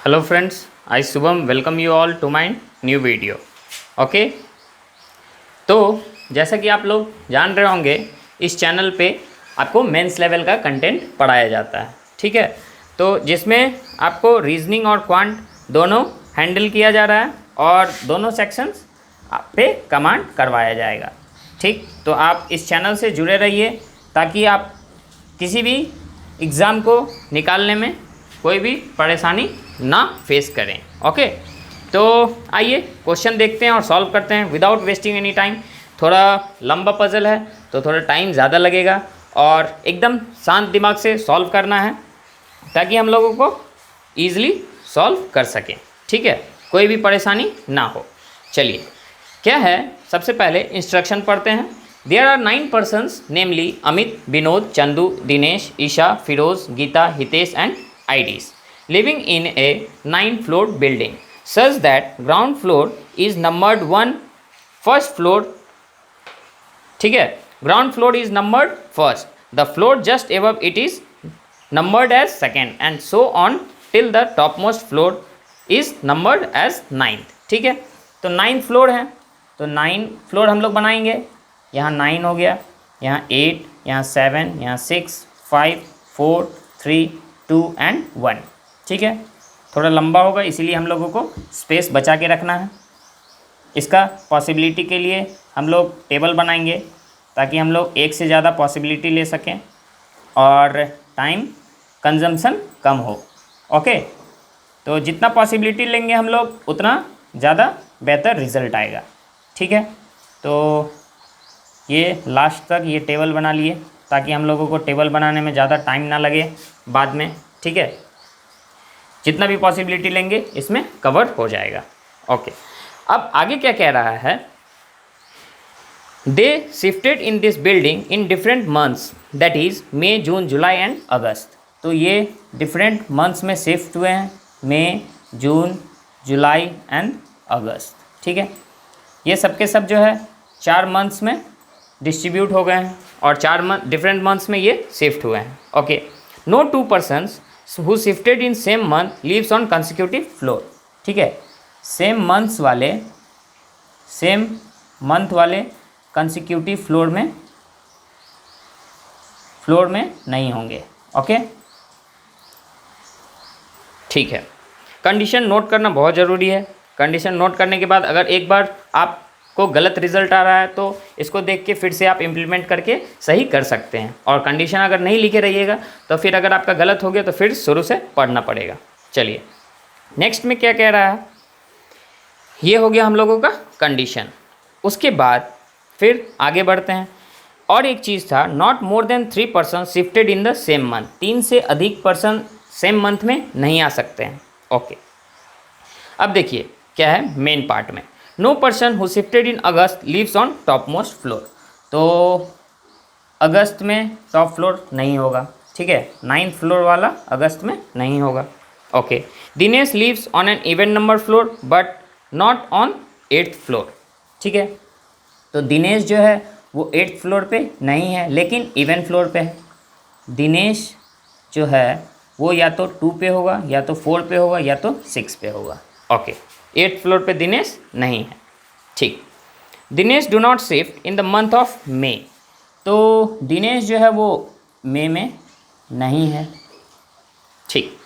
Hello friends, I Shubham welcome you all to my new video. Okay, तो जैसा कि आप लोग जान रहे होंगे, इस चैनल पे आपको मेंस लेवल का कंटेंट पढ़ाया जाता है। ठीक है, तो जिसमें आपको रीजनिंग और क्वांट दोनों हैंडल किया जा रहा है और दोनों सेक्शंस पे कमांड करवाया जाएगा। ठीक, तो आप इस चैनल से जुड़े रहिए ताकि आप किसी भी एग्ज़ाम को निकालने में कोई भी परेशानी ना फेस करें। ओके, तो आइए क्वेश्चन देखते हैं और सॉल्व करते हैं विदाउट वेस्टिंग एनी टाइम। थोड़ा लंबा पजल है तो थोड़ा टाइम ज़्यादा लगेगा और एकदम शांत दिमाग से सॉल्व करना है ताकि हम लोगों को ईज़िली सॉल्व कर सकें। ठीक है, कोई भी परेशानी ना हो। चलिए, क्या है, सबसे पहले इंस्ट्रक्शन पढ़ते हैं। There are 9 persons, namely Amit, Vinod, Chandu, Dinesh, Isha, Firoz, Geeta, Hitesh and IDs living in a 9-floor building such that ground floor is numbered 1, first floor, ठीक है, ground floor is numbered first, the floor just above it is numbered as second and so on till the topmost floor is numbered as 9th। ठीक है, तो 9th floor है तो 9 floor हम लोग बनाएंगे। यहाँ 9 हो गया, यहाँ 8, यहाँ 7, यहाँ 6, 5, 4, 3, 2 एंड 1। ठीक है, थोड़ा लंबा होगा इसीलिए हम लोगों को स्पेस बचा के रखना है। इसका पॉसिबिलिटी के लिए हम लोग टेबल बनाएंगे ताकि हम लोग एक से ज़्यादा पॉसिबिलिटी ले सकें और टाइम कंजम्पशन कम हो। ओके, तो जितना पॉसिबिलिटी लेंगे हम लोग उतना ज़्यादा बेहतर रिज़ल्ट आएगा। ठीक है, तो ये लास्ट तक ये टेबल बना लिए ताकि हम लोगों को टेबल बनाने में ज़्यादा टाइम ना लगे बाद में। ठीक है, जितना भी पॉसिबिलिटी लेंगे इसमें कवर हो जाएगा। ओके, अब आगे क्या कह रहा है, they shifted in this building in different months, that is May, June, July and August. तो ये डिफरेंट मंथ्स में शिफ्ट हुए हैं, मई, जून, जुलाई एंड अगस्त। ठीक है, ये सब के सब जो है 4 मंथ्स में डिस्ट्रीब्यूट हो गए हैं और 4 डिफरेंट मंथ्स में ये शिफ्ट हुए हैं। Okay, no 2 persons who shifted in same month lives on consecutive floor। ठीक है, सेम मंथ वाले कंसिक्यूटिव फ्लोर में नहीं होंगे। ओके, ठीक है, कंडीशन नोट करना बहुत ज़रूरी है। कंडीशन नोट करने के बाद अगर एक बार आपको गलत रिजल्ट आ रहा है तो इसको देख के फिर से आप इम्प्लीमेंट करके सही कर सकते हैं। और कंडीशन अगर नहीं लिखे रहिएगा तो फिर अगर आपका गलत हो गया तो फिर शुरू से पढ़ना पड़ेगा। चलिए, नेक्स्ट में क्या कह रहा है, ये हो गया हम लोगों का कंडीशन। उसके बाद फिर आगे बढ़ते हैं। और एक चीज़ था, not more then 3 persons shifted in the same month. 3 से अधिक पर्सन सेम मंथ में नहीं आ सकते हैं। ओके, अब देखिए क्या है मेन पार्ट में, no person who shifted in August lives on topmost floor. तो अगस्त में टॉप फ्लोर नहीं होगा। ठीक है, 9th फ्लोर वाला अगस्त में नहीं होगा। Okay, Dinesh lives on an even number floor but not on 8th floor. ठीक है, तो दिनेश जो है वो 8th फ्लोर पे नहीं है लेकिन इवन फ्लोर पे है। दिनेश जो है वो या तो 2 पे होगा या तो 4 पे होगा या तो 6 पे होगा। ओके, 8th फ्लोर पे दिनेश नहीं है। ठीक, Dinesh do not shift in the month of मे। तो दिनेश जो है वो मई में नहीं है। ठीक,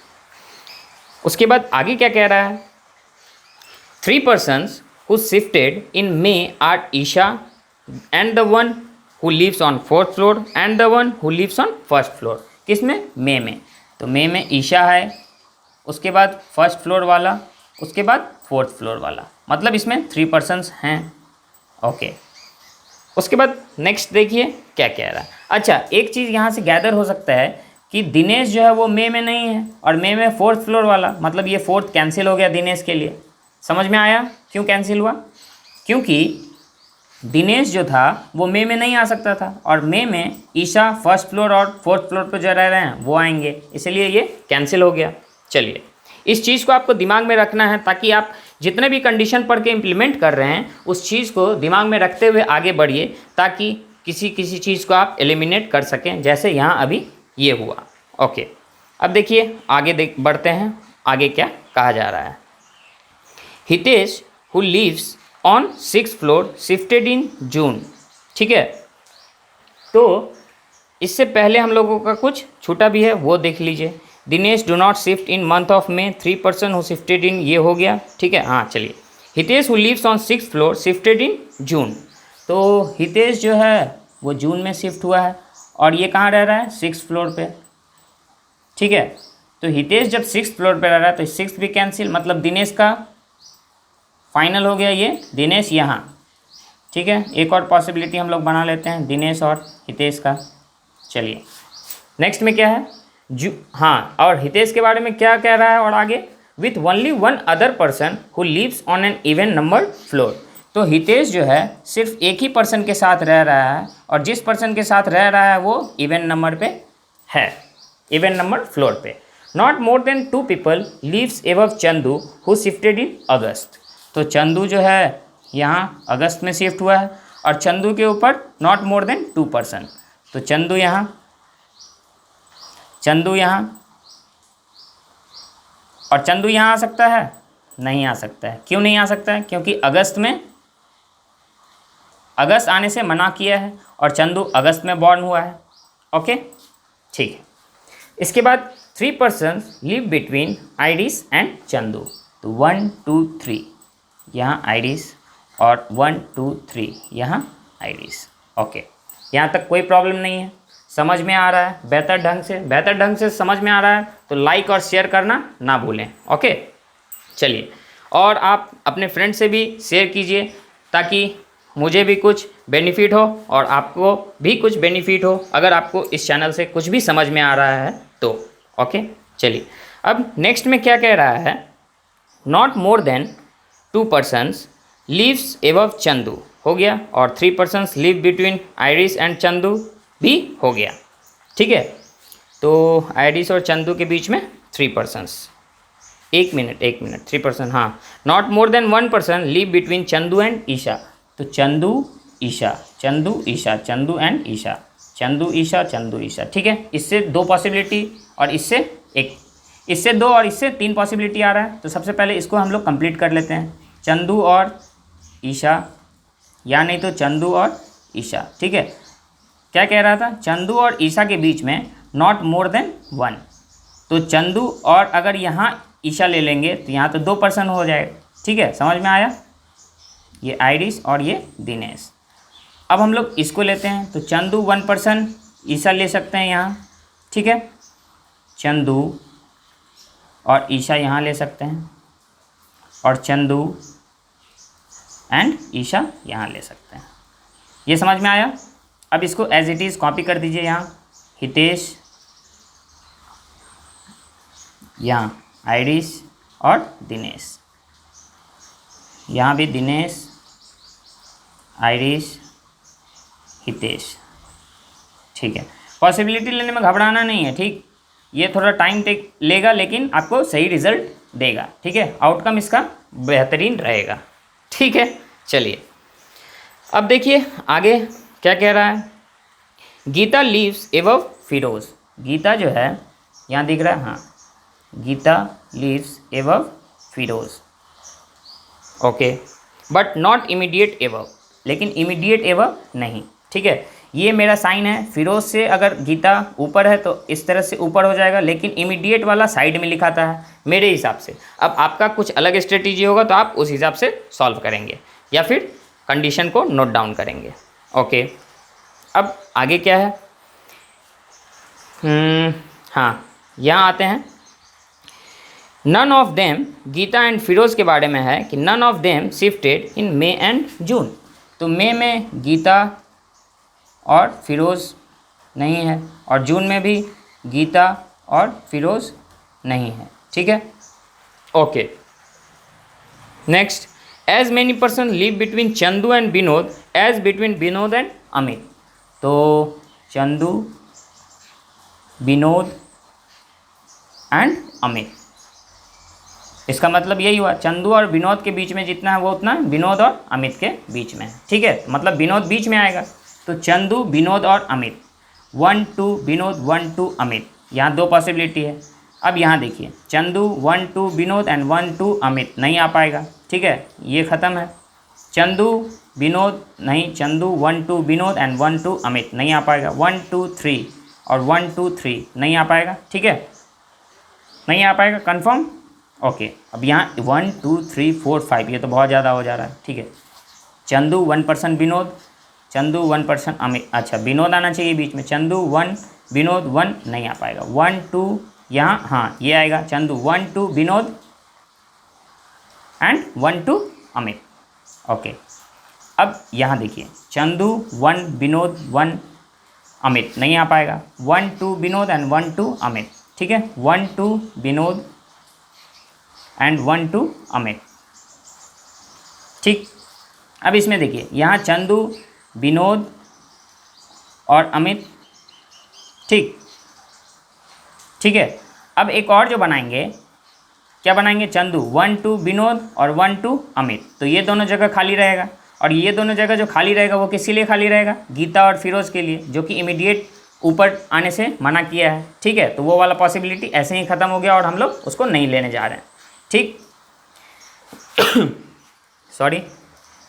उसके बाद आगे क्या कह रहा है, 3 persons who shifted in May are Isha and the one who lives on 4th floor and the one who lives on 1st floor। किसमें, मई में। तो मई में ईशा है, उसके बाद 1st फ्लोर वाला, उसके बाद 4th फ्लोर वाला, मतलब इसमें 3 persons हैं। ओके, उसके बाद नेक्स्ट देखिए क्या कह रहा है। अच्छा, एक चीज़ यहाँ से गैदर हो सकता है कि दिनेश जो है वो मई में नहीं है और मई में 4th फ्लोर वाला, मतलब ये 4th कैंसिल हो गया दिनेश के लिए। समझ में आया क्यों कैंसिल हुआ? क्योंकि दिनेश जो था वो मई में नहीं आ सकता था और मई में ईशा 1st फ्लोर और 4th फ्लोर पर जो रह रहे हैं वो आएंगे, इसलिए ये कैंसिल हो गया। चलिए, इस चीज़ को आपको दिमाग में रखना है ताकि आप जितने भी कंडीशन पढ़ के इम्प्लीमेंट कर रहे हैं उस चीज़ को दिमाग में रखते हुए आगे बढ़िए ताकि किसी चीज़ को आप एलिमिनेट कर सकें, जैसे यहाँ अभी ये हुआ। ओके, अब देखिए आगे बढ़ते हैं, आगे क्या कहा जा रहा है। Hitesh who lives on 6th floor shifted in June. ठीक है, तो इससे पहले हम लोगों का कुछ छूटा भी है, वो देख लीजिए। Dinesh do not shift in month of May, 3 person who shifted in, ये हो गया। ठीक है, हाँ चलिए। Hitesh who lives on 6th floor shifted in June, तो हितेश जो है वो जून में शिफ्ट हुआ है और ये कहाँ रह रहा है, 6th फ्लोर पे। ठीक है, तो हितेश जब 6th फ्लोर पे रह रहा है तो 6th भी कैंसिल, मतलब दिनेश का फाइनल हो गया ये, दिनेश यहाँ। ठीक है, एक और पॉसिबिलिटी हम लोग बना लेते हैं दिनेश और हितेश का। चलिए नेक्स्ट में क्या है, हाँ, और हितेश के बारे में क्या कह रहा है और आगे, with only one other person who lives on an even number floor. तो हितेश जो है सिर्फ एक ही पर्सन के साथ रह रहा है और जिस पर्सन के साथ रह रहा है वो इवन नंबर पे है, इवन नंबर फ्लोर पे। Not more than 2 people lives above Chandu who shifted in August. तो चंदू जो है यहाँ अगस्त में शिफ्ट हुआ है और चंदू के ऊपर नॉट मोर देन 2 पर्सन, तो चंदू यहाँ, चंदू यहाँ, और चंदू यहाँ आ सकता है, नहीं आ सकता है। क्यों नहीं आ सकता है, क्योंकि अगस्त में, अगस्त आने से मना किया है और चंदू अगस्त में बॉर्न हुआ है। ओके, ठीक है। इसके बाद 3 persons live between Iris and Chandu, तो 1 2 3 यहाँ आइरिस और 1 2 3 यहाँ आइरिस। ओके, यहाँ तक कोई प्रॉब्लम नहीं है, समझ में आ रहा है बेहतर ढंग से समझ में आ रहा है तो लाइक और शेयर करना ना भूलें। ओके, चलिए, और आप अपने फ्रेंड से भी शेयर कीजिए ताकि मुझे भी कुछ बेनिफिट हो और आपको भी कुछ बेनिफिट हो, अगर आपको इस चैनल से कुछ भी समझ में आ रहा है तो। ओके, चलिए, अब नेक्स्ट में क्या कह रहा है, not more than 2 persons lives above Chandu हो गया और 3 persons live between Iris and Chandu भी हो गया। ठीक है, तो आइरिस और चंदू के बीच में 3 पर्सन्स, एक मिनट 3 पर्सन, हाँ, not more than 1 person live between Chandu and Isha. तो चंदू ईशा, चंदू ईशा, चंदू एंड ईशा, चंदू ईशा, चंदू ईशा। ठीक है, इससे 2 पॉसिबिलिटी और इससे 1, इससे 2 और इससे 3 पॉसिबिलिटी आ रहा है। तो सबसे पहले इसको हम लोग कंप्लीट कर लेते हैं, चंदू और ईशा, या नहीं तो चंदू और ईशा। ठीक है, क्या कह रहा था, चंदू और ईशा के बीच में नॉट मोर देन 1, तो चंदू और अगर यहाँ ईशा ले लेंगे तो यहाँ तो 2 पर्सन हो जाएगा। ठीक है, समझ में आया, ये आइरिस और ये दिनेश। अब हम लोग इसको लेते हैं, तो चंदू 1 पर्सन, ईशा ले सकते हैं यहाँ। ठीक है, चंदू और ईशा यहाँ ले सकते हैं और चंदू एंड ईशा यहाँ ले सकते हैं। ये समझ में आया। अब इसको एज इट इज़ कॉपी कर दीजिए, यहाँ हितेश, यहाँ आइरिस और दिनेश, यहाँ भी दिनेश, आइरिस, हितेश। ठीक है, पॉसिबिलिटी लेने में घबराना नहीं है। ठीक, ये थोड़ा टाइम लेगा लेकिन आपको सही रिजल्ट देगा। ठीक है, आउटकम इसका बेहतरीन रहेगा। ठीक है, चलिए अब देखिए आगे क्या कह रहा है, गीता लीव्स एबव फिरोज। गीता जो है यहाँ दिख रहा है, हाँ, Geeta lives above Firoz. Okay, but not immediate above, लेकिन इमीडिएट एबव नहीं। ठीक है, ये मेरा साइन है, फिरोज से अगर गीता ऊपर है तो इस तरह से ऊपर हो जाएगा, लेकिन इमीडिएट वाला साइड में लिखाता है मेरे हिसाब से। अब आपका कुछ अलग स्ट्रेटेजी होगा तो आप उस हिसाब से सॉल्व करेंगे या फिर कंडीशन को नोट डाउन करेंगे। ओके, अब आगे क्या है, हाँ, यहाँ आते हैं। None of them, Geeta and Firoz के बारे में है कि none of them shifted in May and June. तो मे में गीता और फिरोज़ नहीं है और जून में भी गीता और फिरोज़ नहीं है। ठीक है, okay, next, as many person live between Chandu and Vinod as between Vinod and Amit. तो चंदू, विनोद एंड अमित, इसका मतलब यही हुआ, चंदू और विनोद के बीच में जितना है वो उतना विनोद और अमित के बीच में है। ठीक है, मतलब विनोद बीच में आएगा, तो चंदू, विनोद और अमित, 1 2 विनोद, 1 2 अमित, यहाँ 2 पॉसिबिलिटी है। अब यहाँ देखिए चंदू 1 2 विनोद एंड 1 2 अमित, नहीं आ पाएगा, ठीक है, ये ख़त्म है। चंदू विनोद नहीं, चंदू 1 2 विनोद एंड 1 2 अमित, नहीं आ पाएगा। 1 2 3 और 1 2 3 नहीं आ पाएगा, ठीक है, नहीं आ पाएगा, कंफर्म। ओके, अब यहाँ 1 2 3 4 5 ये तो बहुत ज़्यादा हो जा रहा है, ठीक है। चंदू 1% विनोद, चंदू 1% अमित, अच्छा विनोद आना चाहिए बीच में। चंदू 1 विनोद 1 नहीं आ पाएगा। 1 2 यहाँ, हाँ ये आएगा। चंदू 1 2 विनोद एंड 1 2 अमित। ओके, अब यहाँ देखिए चंदू 1 विनोद 1 अमित, नहीं आ पाएगा। 1 2 विनोद एंड 1 2 अमित, ठीक है। 1 2 विनोद एंड 1 2 अमित, ठीक। अब इसमें देखिए यहाँ चंदू विनोद और अमित, ठीक, ठीक है। अब एक और जो बनाएंगे, क्या बनाएंगे, चंदू 1 2 विनोद और 1 2 अमित, तो ये दोनों जगह खाली रहेगा। और ये दोनों जगह जो खाली रहेगा वो किसके लिए खाली रहेगा, गीता और फिरोज़ के लिए, जो कि इमीडिएट ऊपर आने से मना किया है, ठीक है। तो वो वाला पॉसिबिलिटी ऐसे ही ख़त्म हो गया और हम लोग उसको नहीं लेने जा रहे हैं, ठीक। सॉरी,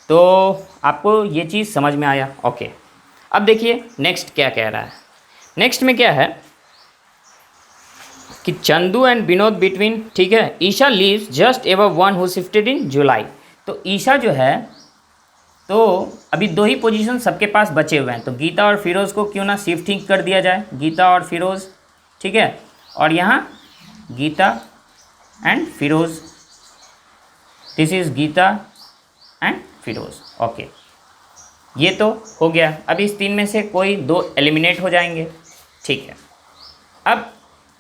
तो आपको ये चीज़ समझ में आया। ओके, अब देखिए नेक्स्ट क्या कह रहा है। नेक्स्ट में क्या है कि चंदू एंड विनोद बिटवीन, ठीक है, Isha lives just ever 1 who shifted in July. तो ईशा जो है, तो अभी 2 ही पोजीशन सबके पास बचे हुए हैं, तो गीता और फिरोज़ को क्यों ना शिफ्टिंग कर दिया जाए, गीता और फिरोज़, ठीक है। और यहाँ Geeta and Firoz, this is Geeta and Firoz. Okay, ये तो हो गया। अब इस 3 में से कोई 2 एलिमिनेट हो जाएंगे, ठीक है। अब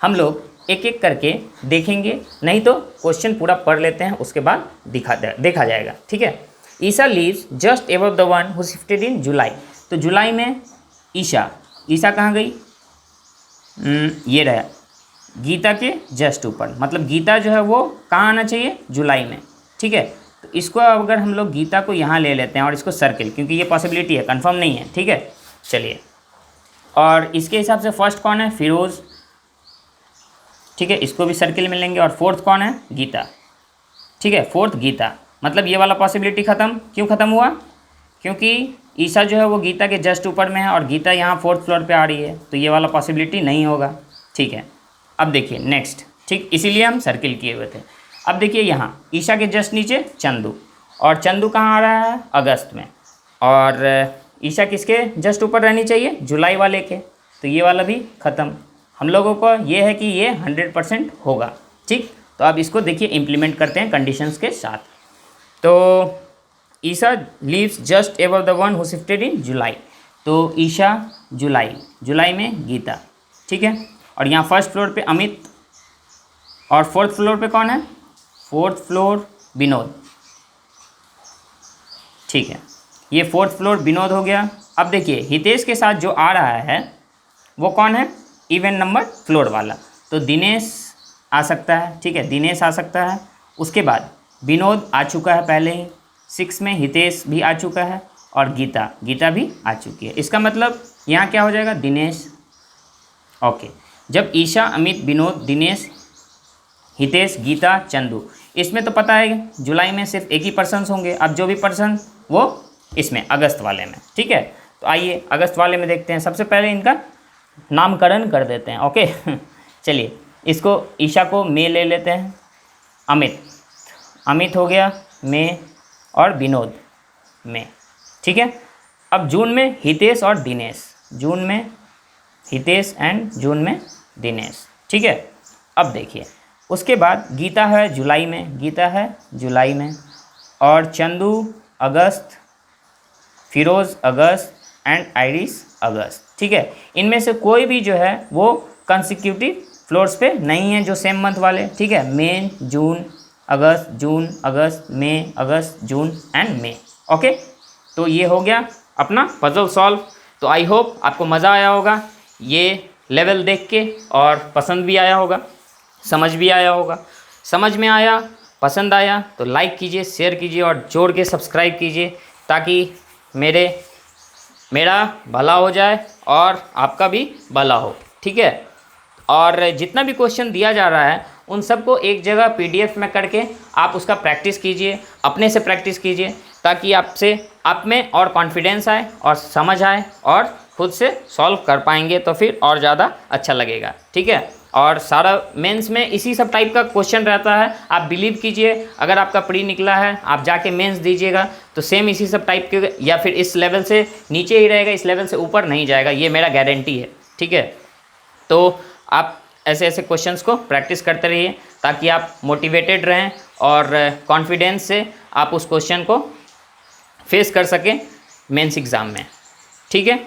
हम लोग एक एक करके देखेंगे, नहीं तो क्वेश्चन पूरा पढ़ लेते हैं, उसके बाद देखा जाएगा, ठीक है। Isha lives just above the 1 who shifted in July. तो जुलाई में ईशा, ईशा कहाँ गई, ये रहा गीता के जस्ट ऊपर, मतलब गीता जो है वो कहाँ आना चाहिए, जुलाई में, ठीक है। तो इसको अगर हम लोग गीता को यहाँ ले लेते हैं और इसको सर्किल, क्योंकि ये पॉसिबिलिटी है, कंफर्म नहीं है, ठीक है। चलिए, और इसके हिसाब से फर्स्ट कौन है, फिरोज़, ठीक है, इसको भी सर्किल में लेंगे। और फोर्थ कौन है, गीता, ठीक है, फोर्थ गीता, मतलब ये वाला पॉसिबिलिटी ख़त्म। क्यों ख़त्म हुआ, क्योंकि ईशा जो है वो गीता के जस्ट ऊपर में है और गीता यहाँ 4th फ्लोर पे आ रही है, तो ये वाला पॉसिबिलिटी नहीं होगा, ठीक है। अब देखिए नेक्स्ट, ठीक, इसीलिए हम सर्किल किए हुए थे। अब देखिए यहाँ ईशा के जस्ट नीचे चंदू, और चंदू कहाँ आ रहा है, अगस्त में, और ईशा किसके जस्ट ऊपर रहनी चाहिए, जुलाई वाले के, तो ये वाला भी ख़त्म। हम लोगों को ये है कि ये 100% होगा, ठीक। तो अब इसको देखिए इम्प्लीमेंट करते हैं कंडीशंस के साथ। तो Isha lives just above the 1 who shifted in July, तो ईशा जुलाई, जुलाई में गीता, ठीक है। और यहाँ 1st फ्लोर पे अमित, और 4th फ्लोर पे कौन है, 4th फ्लोर विनोद, ठीक है। ये 4th फ्लोर विनोद हो गया। अब देखिए हितेश के साथ जो आ रहा है वो कौन है, इवन नंबर फ्लोर वाला, तो दिनेश आ सकता है, ठीक है, दिनेश आ सकता है। उसके बाद विनोद आ चुका है पहले ही, 6 में हितेश भी आ चुका है, और गीता, गीता भी आ चुकी है। इसका मतलब यहाँ क्या हो जाएगा, दिनेश। ओके, जब ईशा, अमित, विनोद, दिनेश, हितेश, गीता, चंदू, इसमें तो पता है जुलाई में सिर्फ एक ही पर्सन्स होंगे। अब जो भी पर्सन वो इसमें अगस्त वाले में, ठीक है। तो आइए अगस्त वाले में देखते हैं। सबसे पहले इनका नामकरण कर देते हैं, ओके। चलिए, इसको ईशा को मे ले लेते हैं, अमित, अमित हो गया मे, और विनोद में, ठीक है। अब जून में हितेश और दिनेश, जून में हितेश एंड जून में दिनेश, ठीक है। अब देखिए उसके बाद गीता है जुलाई में, गीता है जुलाई में, और चंदू अगस्त, फिरोज़ अगस्त एंड आइरिस अगस्त, ठीक है। इनमें से कोई भी जो है वो कंसिक्यूटिव फ्लोर्स पे नहीं है, जो सेम मंथ वाले, ठीक है। मई, जून, अगस्त, जून, अगस्त, मई, अगस्त, जून एंड मई, ओके। तो ये हो गया अपना पजल सॉल्व। तो आई होप आपको मज़ा आया होगा ये लेवल देख के, और पसंद भी आया होगा, समझ भी आया होगा। समझ में आया, पसंद आया तो लाइक कीजिए, शेयर कीजिए और जोड़ के सब्सक्राइब कीजिए, ताकि मेरा भला हो जाए और आपका भी भला हो, ठीक है। और जितना भी क्वेश्चन दिया जा रहा है उन सबको एक जगह PDF में करके आप उसका प्रैक्टिस कीजिए, अपने से प्रैक्टिस कीजिए, ताकि आप में और कॉन्फिडेंस आए और समझ आए और खुद से सॉल्व कर पाएंगे, तो फिर और ज़्यादा अच्छा लगेगा। ठीक है, और सारा मेंस में इसी सब टाइप का क्वेश्चन रहता है। आप बिलीव कीजिए, अगर आपका प्री निकला है, आप जाके मेंस दीजिएगा तो सेम इसी सब टाइप के, या फिर इस लेवल से नीचे ही रहेगा, इस लेवल से ऊपर नहीं जाएगा, ये मेरा गारंटी है। ठीक है, तो आप ऐसे ऐसे क्वेश्चंस को प्रैक्टिस करते रहिए ताकि आप मोटिवेटेड रहें और कॉन्फिडेंस से आप उस क्वेश्चन को फेस कर सकें मेंस एग्ज़ाम में। ठीक है,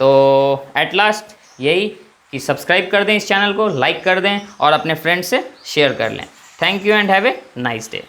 तो एट लास्ट यही कि सब्सक्राइब कर दें इस चैनल को, लाइक कर दें और अपने फ्रेंड्स से शेयर कर लें। Thank you and have a nice day.